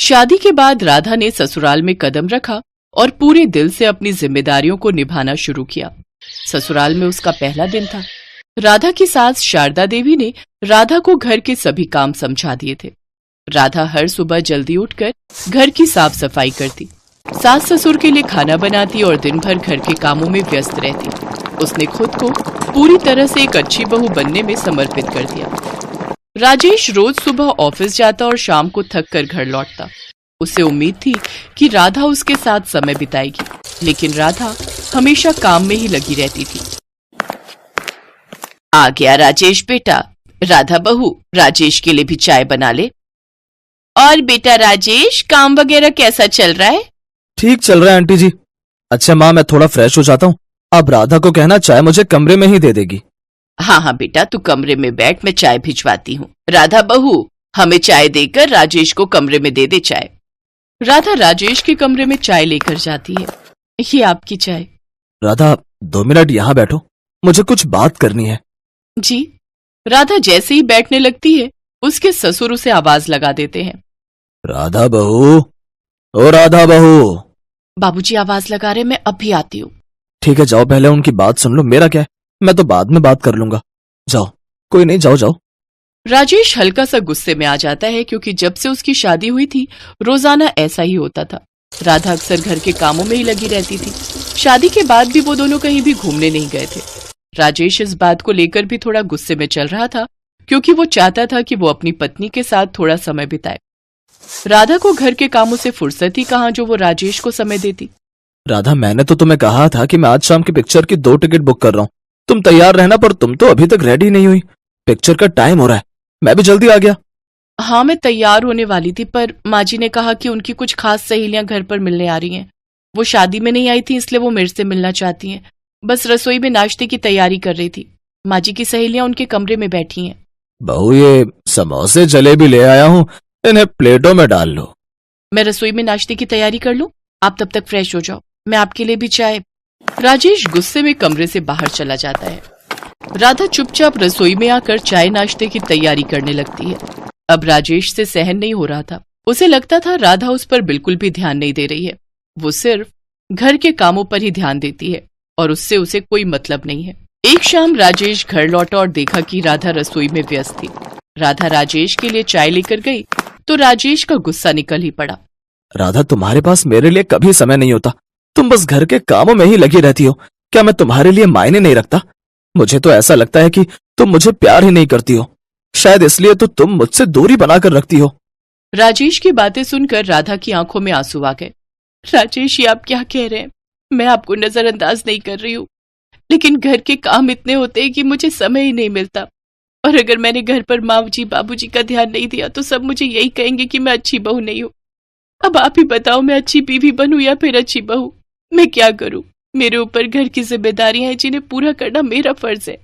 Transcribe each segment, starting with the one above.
शादी के बाद राधा ने ससुराल में कदम रखा और पूरे दिल से अपनी जिम्मेदारियों को निभाना शुरू किया। ससुराल में उसका पहला दिन था। राधा की सास शारदा देवी ने राधा को घर के सभी काम समझा दिए थे। राधा हर सुबह जल्दी उठकर घर की साफ सफाई करती, सास ससुर के लिए खाना बनाती और दिन भर घर के कामों में व्यस्त रहती। उसने खुद को पूरी तरह से एक अच्छी बहू बनने में समर्पित कर दिया। राजेश रोज सुबह ऑफिस जाता और शाम को थक कर घर लौटता। उसे उम्मीद थी कि राधा उसके साथ समय बिताएगी, लेकिन राधा हमेशा काम में ही लगी रहती थी। आ गया राजेश बेटा। राधा बहू, राजेश के लिए भी चाय बना ले। और बेटा राजेश, काम वगैरह कैसा चल रहा है? ठीक चल रहा है आंटी जी। अच्छा माँ, मैं थोड़ा फ्रेश हो जाता हूँ। अब राधा को कहना चाय मुझे कमरे में ही दे देगी। हाँ हाँ बेटा, तू कमरे में बैठ, मैं चाय भिजवाती हूँ। राधा बहू, हमें चाय देकर राजेश को कमरे में दे दे चाय। राधा राजेश के कमरे में चाय लेकर जाती है। ये आपकी चाय। राधा 2 मिनट यहाँ बैठो, मुझे कुछ बात करनी है। जी। राधा जैसे ही बैठने लगती है, उसके ससुर उसे आवाज लगा देते हैं। राधा बहू, ओ राधा बहू। बाबूजी आवाज लगा रहे, मैं अभी आती हूँ। ठीक है, जाओ, पहले उनकी बात सुन लो। मेरा क्या है, मैं तो बाद में बात कर लूंगा। जाओ, कोई नहीं, जाओ जाओ। राजेश हल्का सा गुस्से में आ जाता है, क्योंकि जब से उसकी शादी हुई थी रोजाना ऐसा ही होता था। राधा अक्सर घर के कामों में ही लगी रहती थी। शादी के बाद भी वो दोनों कहीं भी घूमने नहीं गए थे। राजेश इस बात को लेकर भी थोड़ा गुस्से में चल रहा था, क्योंकि वो चाहता था कि वो अपनी पत्नी के साथ थोड़ा समय बिताए। राधा को घर के कामों से फुर्सत ही कहाँ जो वो राजेश को समय देती। राधा, मैंने तो तुम्हें कहा था कि मैं आज शाम की पिक्चर की 2 टिकट बुक कर रहा हूँ, तुम तैयार रहना, पर तुम तो अभी तक रेडी नहीं हुई। पिक्चर का टाइम हो रहा है, मैं भी जल्दी आ गया। हाँ, मैं तैयार होने वाली थी, पर माँ जी ने कहा कि उनकी कुछ खास सहेलियां घर पर मिलने आ रही हैं। वो शादी में नहीं आई थी, इसलिए वो मेरे से मिलना चाहती हैं। बस रसोई में नाश्ते की तैयारी कर रही थी। माँ जी की सहेलियां उनके कमरे में बैठी हैं। बहू, ये समोसे जलेबी ले आया हूँ, इन्हें प्लेटों में डाल लो। मैं रसोई में नाश्ते की तैयारी कर लूं, आप तब तक फ्रेश हो जाओ, मैं आपके लिए भी चाय। राजेश गुस्से में कमरे से बाहर चला जाता है। राधा चुपचाप रसोई में आकर चाय नाश्ते की तैयारी करने लगती है। अब राजेश से सहन नहीं हो रहा था। उसे लगता था राधा उस पर बिल्कुल भी ध्यान नहीं दे रही है। वो सिर्फ घर के कामों पर ही ध्यान देती है और उससे उसे कोई मतलब नहीं है। एक शाम राजेश घर लौटा और देखा कि राधा रसोई में व्यस्त थी। राधा राजेश के लिए चाय लेकर गई तो राजेश का गुस्सा निकल ही पड़ा। राधा, तुम्हारे पास मेरे लिए कभी समय नहीं होता, तुम बस घर के कामों में ही लगी रहती हो। क्या मैं तुम्हारे लिए मायने नहीं रखता? मुझे तो ऐसा लगता है कि तुम मुझे प्यार ही नहीं करती हो। शायद इसलिए तो तुम मुझसे दूरी बनाकर रखती हो। राजेश की बातें सुनकर राधा की आंखों में आंसू आ गए। राजेश, ये आप क्या कह रहे हैं? मैं आपको नजरअंदाज नहीं कर रही हूँ, लेकिन घर के काम इतने होते हैं कि मुझे समय ही नहीं मिलता। और अगर मैंने घर पर माँ जी बाबू जी का ध्यान नहीं दिया तो सब मुझे यही कहेंगे कि मैं अच्छी बहू नहीं हूँ। अब आप ही बताओ, मैं अच्छी बीवी बनूं या फिर अच्छी बहू? मैं क्या करूं? मेरे ऊपर घर की जिम्मेदारियां हैं जिन्हें पूरा करना मेरा फर्ज है।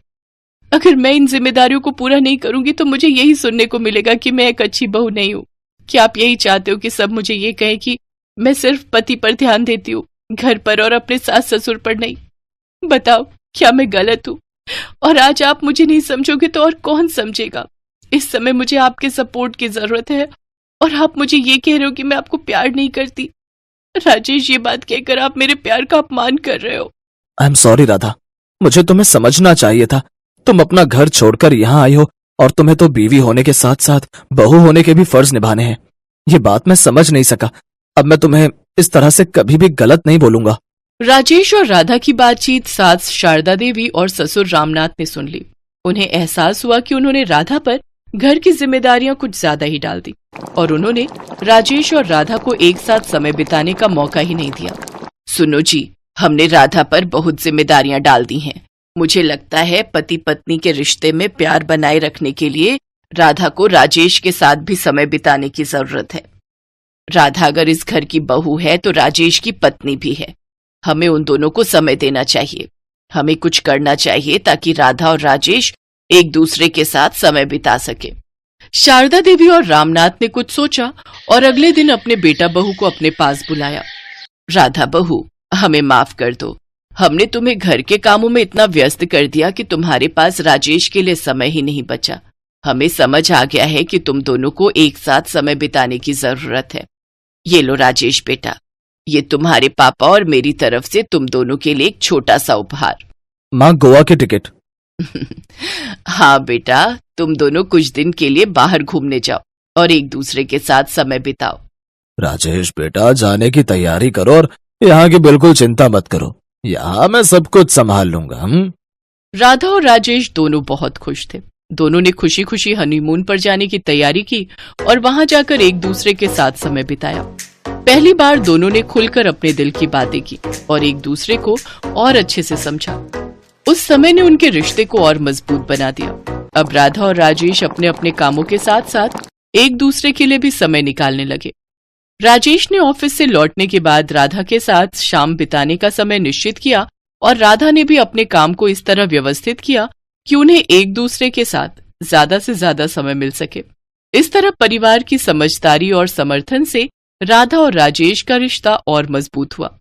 अगर मैं इन जिम्मेदारियों को पूरा नहीं करूंगी तो मुझे यही सुनने को मिलेगा कि मैं एक अच्छी बहू नहीं हूँ। क्या आप यही चाहते हो कि सब मुझे ये कहें कि मैं सिर्फ पति पर ध्यान देती हूँ, घर पर और अपने सास ससुर पर नहीं? बताओ, क्या मैं गलत हूँ? और आज आप मुझे नहीं समझोगे तो और कौन समझेगा? इस समय मुझे आपके सपोर्ट की जरूरत है और आप मुझे ये कह रहे हो कि मैं आपको प्यार नहीं करती। राजेश, ये बात कहकर आप मेरे प्यार का अपमान कर रहे हो। आई एम सॉरी राधा, मुझे तुम्हें समझना चाहिए था। तुम अपना घर छोड़कर यहाँ आई हो और तुम्हें तो बीवी होने के साथ साथ बहू होने के भी फर्ज निभाने हैं। ये बात मैं समझ नहीं सका। अब मैं तुम्हें इस तरह से कभी भी गलत नहीं बोलूंगा। राजेश और राधा की बातचीत सास शारदा देवी और ससुर रामनाथ ने सुन ली। उन्हें एहसास हुआ कि उन्होंने राधा पर घर की जिम्मेदारियां कुछ ज्यादा ही डाल दी और उन्होंने राजेश और राधा को एक साथ समय बिताने का मौका ही नहीं दिया। सुनो जी, हमने राधा पर बहुत जिम्मेदारियां डाल दी हैं। मुझे लगता है पति पत्नी के रिश्ते में प्यार बनाए रखने के लिए राधा को राजेश के साथ भी समय बिताने की जरूरत है। राधा अगर इस घर की बहू है तो राजेश की पत्नी भी है। हमें उन दोनों को समय देना चाहिए। हमें कुछ करना चाहिए ताकि राधा और राजेश एक दूसरे के साथ समय बिता सके। शारदा देवी और रामनाथ ने कुछ सोचा और अगले दिन अपने बेटा बहू को अपने पास बुलाया। राधा बहू, हमें माफ कर दो। हमने तुम्हें घर के कामों में इतना व्यस्त कर दिया कि तुम्हारे पास राजेश के लिए समय ही नहीं बचा। हमें समझ आ गया है कि तुम दोनों को एक साथ समय बिताने की जरूरत है। ये लो राजेश बेटा, ये तुम्हारे पापा और मेरी तरफ से तुम दोनों के लिए एक छोटा सा उपहार। माँ, गोवा की टिकट। हाँ बेटा, तुम दोनों कुछ दिन के लिए बाहर घूमने जाओ और एक दूसरे के साथ समय बिताओ। राजेश बेटा, जाने की तैयारी करो और यहाँ की बिल्कुल चिंता मत करो, यहाँ मैं सब कुछ संभाल लूंगा। राधा और राजेश दोनों बहुत खुश थे। दोनों ने खुशी खुशी हनीमून पर जाने की तैयारी की और वहां जाकर एक दूसरे के साथ समय बिताया। पहली बार दोनों ने खुलकर अपने दिल की बातें की और एक दूसरे को और अच्छे से समझा। उस समय ने उनके रिश्ते को और मजबूत बना दिया। अब राधा और राजेश अपने अपने कामों के साथ साथ एक दूसरे के लिए भी समय निकालने लगे। राजेश ने ऑफिस से लौटने के बाद राधा के साथ शाम बिताने का समय निश्चित किया और राधा ने भी अपने काम को इस तरह व्यवस्थित किया कि उन्हें एक दूसरे के साथ ज्यादा से ज्यादा समय मिल सके। इस तरह परिवार की समझदारी और समर्थन से राधा और राजेश का रिश्ता और मजबूत हुआ।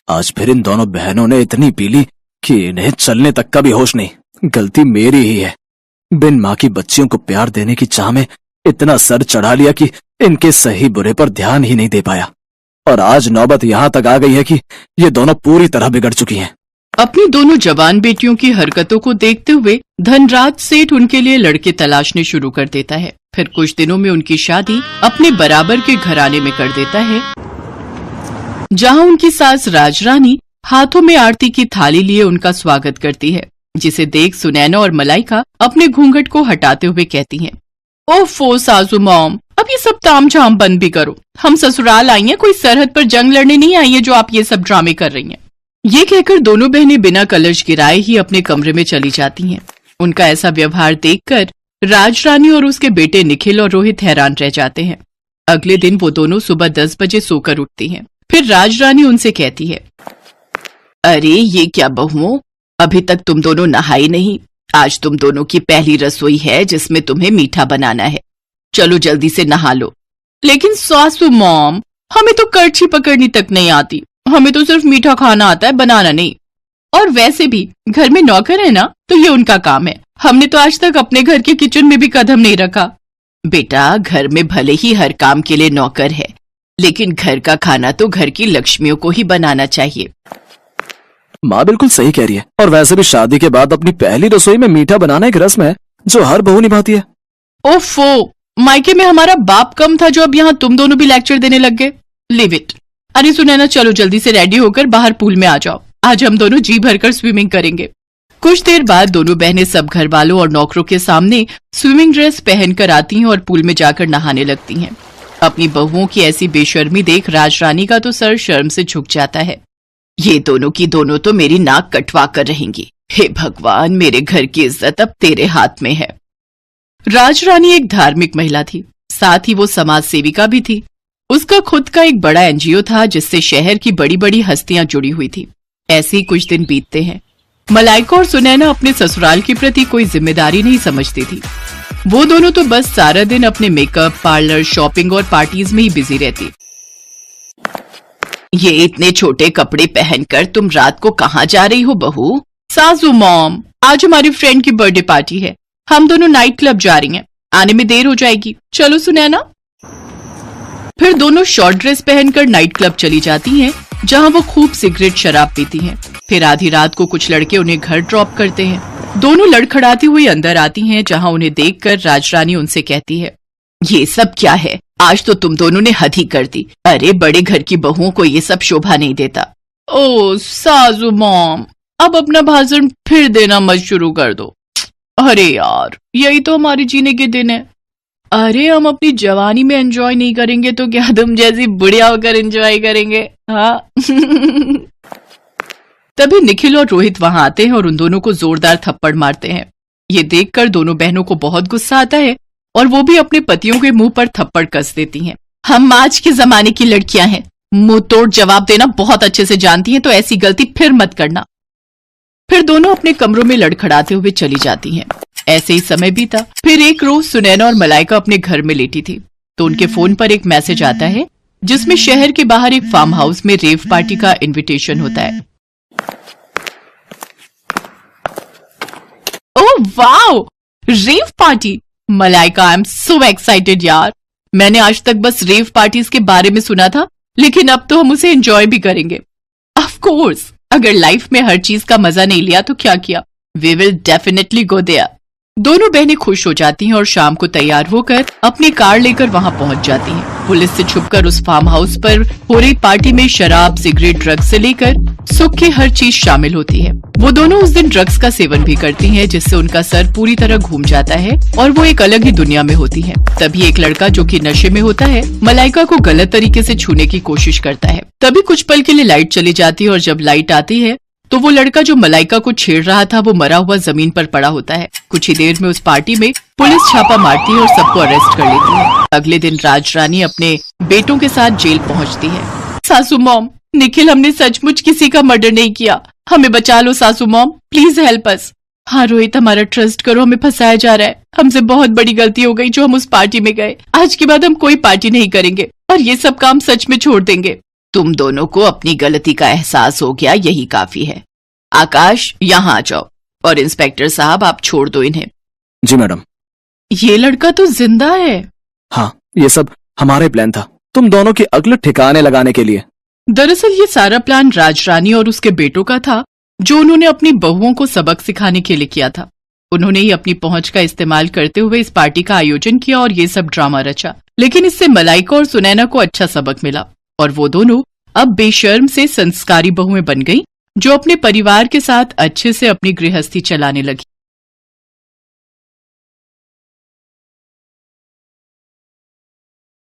आज फिर इन दोनों बहनों ने इतनी पी ली कि इन्हें चलने तक का भी होश नहीं। गलती मेरी ही है। बिन माँ की बच्चियों को प्यार देने की चाह में इतना सर चढ़ा लिया कि इनके सही बुरे पर ध्यान ही नहीं दे पाया, और आज नौबत यहाँ तक आ गई है कि ये दोनों पूरी तरह बिगड़ चुकी हैं। अपनी दोनों जवान बेटियों की हरकतों को देखते हुए धनराज सेठ उनके लिए लड़के तलाशने शुरू कर देता है। फिर कुछ दिनों में उनकी शादी अपने बराबर के घराने में कर देता है, जहां उनकी सास राजरानी हाथों में आरती की थाली लिए उनका स्वागत करती है, जिसे देख सुनैना और मलाइका अपने घूंघट को हटाते हुए कहती हैं, ओफो सासू मॉम, अब ये सब तामझाम बंद भी करो। हम ससुराल आई हैं, कोई सरहद पर जंग लड़ने नहीं आई है जो आप ये सब ड्रामे कर रही हैं। ये कहकर दोनों बहनें बिना कलश गिराए ही अपने कमरे में चली जाती हैं। उनका ऐसा व्यवहार देखकर राजरानी और उसके बेटे निखिल और रोहित हैरान रह जाते हैं। अगले दिन वो दोनों सुबह 10 बजे सोकर उठती हैं। फिर राजरानी उनसे कहती है, अरे ये क्या बहुओं, अभी तक तुम दोनों नहाई नहीं। आज तुम दोनों की पहली रसोई है जिसमें तुम्हें मीठा बनाना है। चलो जल्दी से नहा लो। लेकिन सासू मॉम, हमें तो करछी पकड़नी तक नहीं आती, हमें तो सिर्फ मीठा खाना आता है, बनाना नहीं। और वैसे भी घर में नौकर है ना, तो ये उनका काम है। हमने तो आज तक अपने घर के किचन में भी कदम नहीं रखा। बेटा, घर में भले ही हर काम के लिए नौकर है, लेकिन घर का खाना तो घर की लक्ष्मियों को ही बनाना चाहिए। माँ बिल्कुल सही कह रही है, और वैसे भी शादी के बाद अपनी पहली रसोई में मीठा बनाना एक रस्म है जो हर बहू निभाती है। ओफो, मायके में हमारा बाप कम था जो अब यहाँ तुम दोनों भी लेक्चर देने लग गए। Live it. अरे सुनैना, चलो जल्दी से रेडी होकर बाहर पूल में आ जाओ। आज हम दोनों जी भरकर स्विमिंग करेंगे। कुछ देर बाद दोनों बहनें सब घर वालों और नौकरों के सामने स्विमिंग ड्रेस पहनकर आती हैं और पूल में जाकर नहाने लगती हैं। अपनी बहुओं की ऐसी बेशर्मी देख राजरानी का तो सर शर्म से झुक जाता है। ये दोनों की दोनों तो मेरी नाक कटवा कर रहेंगी। हे भगवान, मेरे घर की इज्जत अब तेरे हाथ में है। राजरानी एक धार्मिक महिला थी, साथ ही वो समाज सेविका भी थी। उसका खुद का एक बड़ा एनजीओ था जिससे शहर की बड़ी बड़ी हस्तियां जुड़ी हुई थी। ऐसे ही कुछ दिन बीतते हैं। मलाइका और सुनैना अपने ससुराल के प्रति कोई जिम्मेदारी नहीं समझती थी। वो दोनों तो बस सारा दिन अपने मेकअप, पार्लर, शॉपिंग और पार्टीज में ही बिजी रहती। ये इतने छोटे कपड़े पहनकर तुम रात को कहाँ जा रही हो बहू? सासू मॉम, आज हमारी फ्रेंड की बर्थडे पार्टी है, हम दोनों नाइट क्लब जा रही हैं, आने में देर हो जाएगी। चलो सुनैना। फिर दोनों शॉर्ट ड्रेस पहनकर नाइट क्लब चली जाती हैं, जहां वो खूब सिगरेट शराब पीती हैं। फिर आधी रात को कुछ लड़के उन्हें घर ड्रॉप करते हैं। दोनों लड़खड़ाती हुई अंदर आती हैं, जहां उन्हें देखकर राजरानी उनसे कहती है, ये सब क्या है? आज तो तुम दोनों ने हद ही कर दी। अरे बड़े घर की बहुओं को ये सब शोभा नहीं देता। ओ सासू मॉम, अब अपना भाषण फिर देना मत शुरू कर दो। अरे यार, यही तो हमारे जीने के दिन है। अरे हम अपनी जवानी में एंजॉय नहीं करेंगे तो क्या तुम जैसी बुढ़िया होकर एंजॉय करेंगे? हाँ। तभी निखिल और रोहित वहां आते हैं और उन दोनों को जोरदार थप्पड़ मारते हैं। ये देखकर दोनों बहनों को बहुत गुस्सा आता है और वो भी अपने पतियों के मुंह पर थप्पड़ कस देती हैं। हम आज के जमाने की लड़कियां हैं, मुंह तोड़ जवाब देना बहुत अच्छे से जानती हैं, तो ऐसी गलती फिर मत करना। फिर दोनों अपने कमरों में लड़खड़ाते हुए चली जाती हैं। ऐसे ही समय बीता। फिर एक रोज सुनैना और मलाइका अपने घर में लेटी थी तो उनके फोन पर एक मैसेज आता है जिसमें शहर के बाहर एक फार्म हाउस में रेव पार्टी का इनविटेशन होता है। Oh wow, rave party? Malaika, I am so excited यार। मैंने आज तक बस रेव पार्टीज के बारे में सुना था, लेकिन अब तो हम उसे एंजॉय भी करेंगे। ऑफ कोर्स, अगर लाइफ में हर चीज का मजा नहीं लिया तो क्या किया। We will definitely go there. दोनों बहनें खुश हो जाती हैं और शाम को तैयार होकर अपनी कार लेकर वहां पहुंच जाती हैं। पुलिस से छुपकर उस फार्म हाउस पर हो रही पार्टी में शराब, सिगरेट, ड्रग्स से लेकर सुख की हर चीज शामिल होती है। वो दोनों उस दिन ड्रग्स का सेवन भी करती हैं, जिससे उनका सर पूरी तरह घूम जाता है और वो एक अलग ही दुनिया में होती है। तभी एक लड़का जो कि नशे में होता है, मलाइका को गलत तरीके से छूने की कोशिश करता है। तभी कुछ पल के लिए लाइट चली जाती है और जब लाइट आती है तो वो लड़का जो मलाइका को छेड़ रहा था वो मरा हुआ जमीन पर पड़ा होता है। कुछ ही देर में उस पार्टी में पुलिस छापा मारती है और सबको अरेस्ट कर लेती है। अगले दिन राज रानी अपने बेटों के साथ जेल पहुंचती है। सासू मॉम, निखिल, हमने सचमुच किसी का मर्डर नहीं किया, हमें बचा लो सासू मॉम, प्लीज हेल्प अस। हाँ रोहित, हमारा ट्रस्ट करो, हमें फंसाया जा रहा है। हमसे बहुत बड़ी गलती हो गई जो हम उस पार्टी में गए। आज के बाद हम कोई पार्टी नहीं करेंगे और ये सब काम सच में छोड़ देंगे। तुम दोनों को अपनी गलती का एहसास हो गया, यही काफी है। आकाश, यहाँ आ जाओ। और इंस्पेक्टर साहब, आप छोड़ दो इन्हें। जी मैडम। ये लड़का तो जिंदा है। हाँ, ये सब हमारे प्लान था, तुम दोनों की अक्ल ठिकाने लगाने के लिए। दरअसल ये सारा प्लान राज रानी और उसके बेटों का था, जो उन्होंने अपनी बहुओं को सबक सिखाने के लिए किया था। उन्होंने ही अपनी पहुंच का इस्तेमाल करते हुए इस पार्टी का आयोजन किया और ये सब ड्रामा रचा। लेकिन इससे मलाइका और सुनैना को अच्छा सबक मिला और वो दोनों अब बेशर्म से संस्कारी बहुएं बन गई, जो अपने परिवार के साथ अच्छे से अपनी गृहस्थी चलाने लगी।